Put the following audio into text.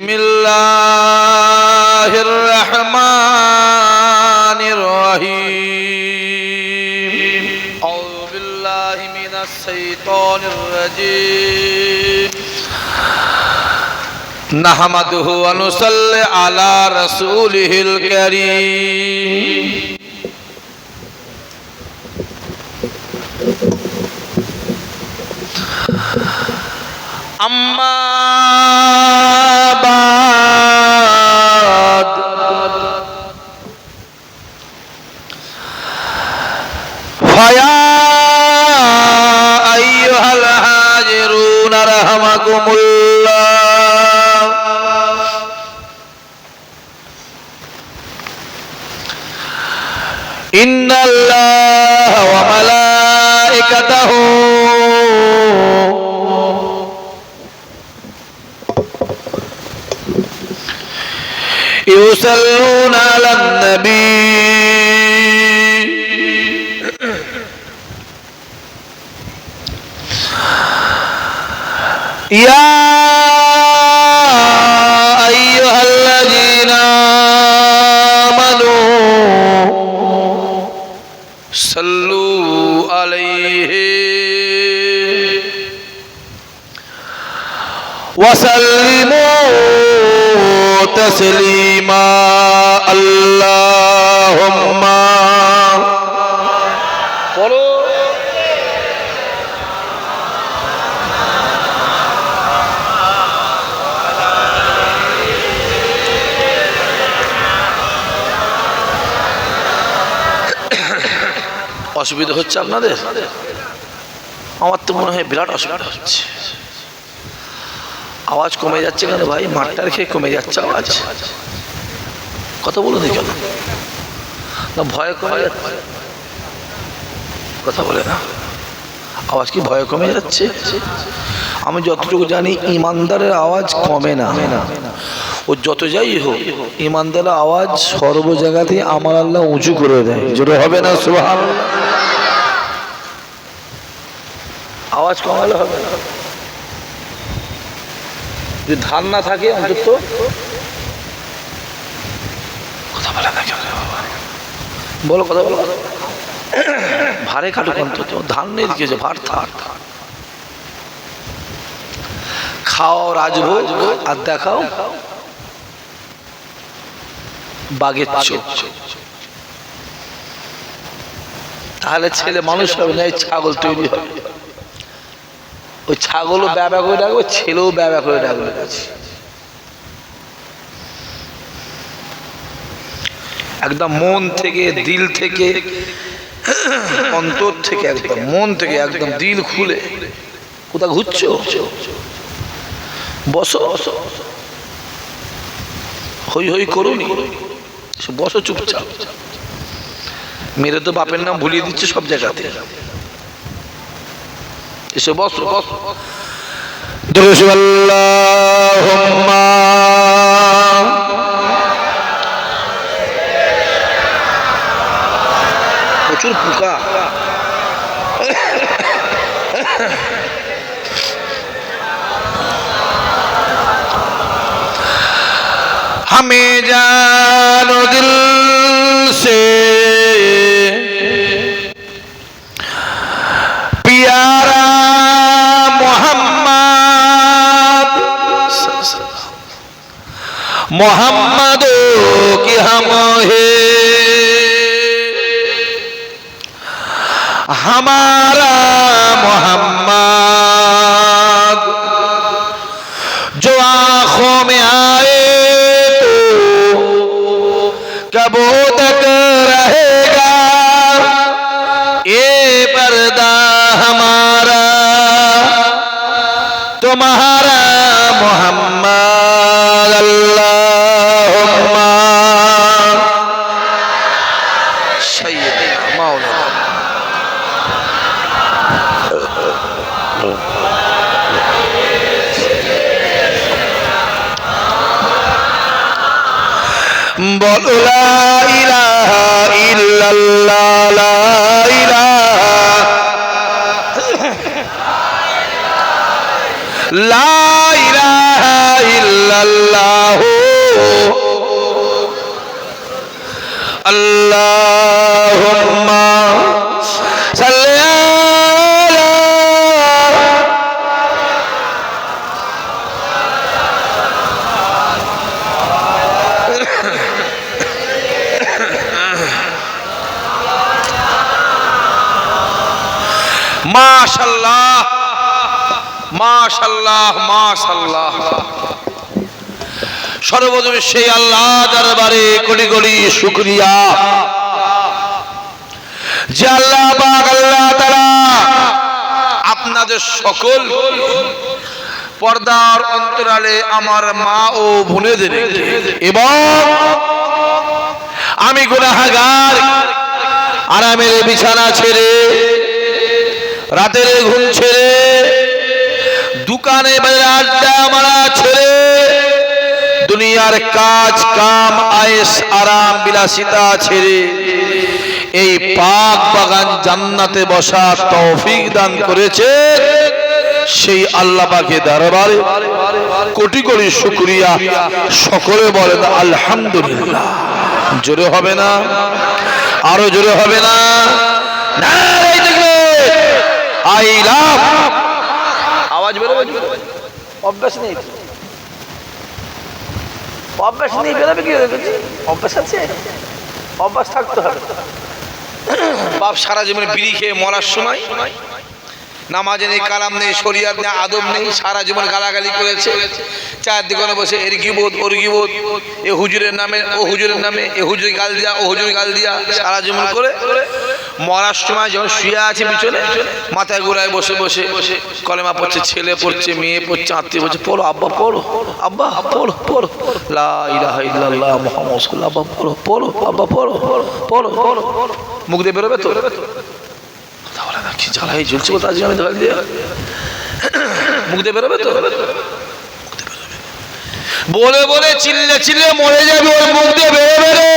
বিসমিল্লাহির রহমানির রহিম আউযু বিল্লাহি মিনাশ শাইতানির রাজীম নাহমাদুহু ওয়া নুসাল্লি আলা রাসূলিহিল কারীম আম্মা বাদ ফায়া আইয়ুহাল হাজিরুন রাহমাকুমুল্লাহ ইন্নাল্লাহা ওয়া মালাইকাতাহু يصلون على النبي يا أيها الذين آمنوا صلوا عليه وسلموا تسليما اللهم বলো অসুবিধা হচ্ছে আপনাদের? আমার তো মনে হয় বিরাট অসুবিধা হচ্ছে। আওয়াজ কমে যাচ্ছে কেন ভাই? মাঠটার খেয়ে কমে যাচ্ছে আওয়াজ। কথা বলুন কেন? না ভয় কমে যাচ্ছে? কথা বলে না, আওয়াজ কি ভয় কমে যাচ্ছে? আমি যতটুকু জানি ইমানদারের আওয়াজ কমে না। ও যত যাই হোক ইমানদারের আওয়াজ সর্ব জায়গাতেই আমার আল্লাহ উঁচু করে দেয়। জোরে হবে না সুবহানাল্লাহ? আওয়াজ কমালে হবে না। যদি ধান না থাকে অন্তত কথা বলে না কেন? বলো কথা বলো। ভারে কাটুক অন্তত, ধান নেই দিয়েছে ভার থাক। খাও রাজভোগ আর দেখাও বাঘের চোখ। তাহলে ছেলে মানুষ হবে না, ছাগল তৈরি হবে। ওই ছাগলও ব্যবহার করে রাখবে, ছেলেও ব্যবহার করে রাখবে। একদম মন থেকে, দিল থেকে, অন্তর থেকে, একদম মন থেকে, একদম দিল খুলে। কোথা ঘুরছো? বসো, হই হই করুনি, বসো চুপচাপ। মেরে তো বাপের নাম ভুলিয়ে দিচ্ছে সব জায়গাতে। এসে বসো বসো। আল্লাহুম্মা প্রচুর পোকা। हमें जानो दिल से प्यारा मोहम्मद की हम है हमारा मोहम्मद जो आंखों में आए कब तक रहेगा ये पर्दा हमारा तुम्हारा मोहम्मद अल्लाहुम्मा सय्यदना मौलाना बोलो ला इलाहा इल्लल्लाह ला इलाहा इल्लल्लाह মাশাআল্লাহ মাশাআল্লাহ মাশাআল্লাহ। সর্বপ্রথমে সেই আল্লাহ দরবারে কোটি কোটি শুকরিয়া যে আল্লাহ পাক আল্লাহ তাআলা আপনাদের সকল পর্দার অন্তরালে আমার মা ও বোনেদের এবং আমি গুনাহগার আরামের বিছানা ছেড়ে রাতের ঘুম ছেড়ে দোকানে বাজারে আড্ডা মারা ছেড়ে দুনিয়ার কাজ কাম আয়েশ আরাম বিলাসিতা ছেড়ে এই পাক বাগান জান্নাতে বসার তৌফিক দান করেছে সেই আল্লাহ পাকের দরবারে কোটি কোটি শুকরিয়া। সকলে বলেন আলহামদুলিল্লাহ। জোরে হবে না? আরো জোরে হবে না? নারায়ে তাকবীর। I love. আওয়াজ বেরোবে? অভ্যাস নেই, অভ্যাস নেই, বেরোবে কি? অভ্যাস আছে, অভ্যাস থাকতে হবে। বাপ সারা জীবনে বিড়ি খেয়ে মরার সময় নামাজে নেই, কালাম নেই, শরিয়াত নেই, আদব নেই, সারা জীবন গালাগালি করেছে, চায়ের দোকানে বসে এর গিবত ওর গিবত, এ হুজুরের নামে ও হুজুরের নামে, এ হুজুর গাল দিয়া ও হুজুর গাল দিয়া সারা জীবন করে মরার সময় যখন শুয়ে আছে পিছনে মাথায় গোড়ায় বসে বসে কলেমা পড়ছে, ছেলে পড়ছে, মেয়ে পড়ছে, আত্মীয় পড়ছে, পড়ো আব্বা পড়ো, আব্বা পড়ো পড়ো, লা ইলাহা ইল্লাল্লাহ মুহাম্মাদুর রাসূলুল্লাহ, আব্বা পড়ো পড়ো, আব্বা পড়ো পড়ো পড়ো। মুখ দিয়ে বেরোবে তো? কি জ্বালাই ঝুলছে বলতে আজকে আমি ধরে দিয়ে মুখ দিয়ে বেরোবে তো? বলে বলে চিল্লে চিল্লে মরে যাবে, ওর মুখ দিয়ে বেরোবে রে।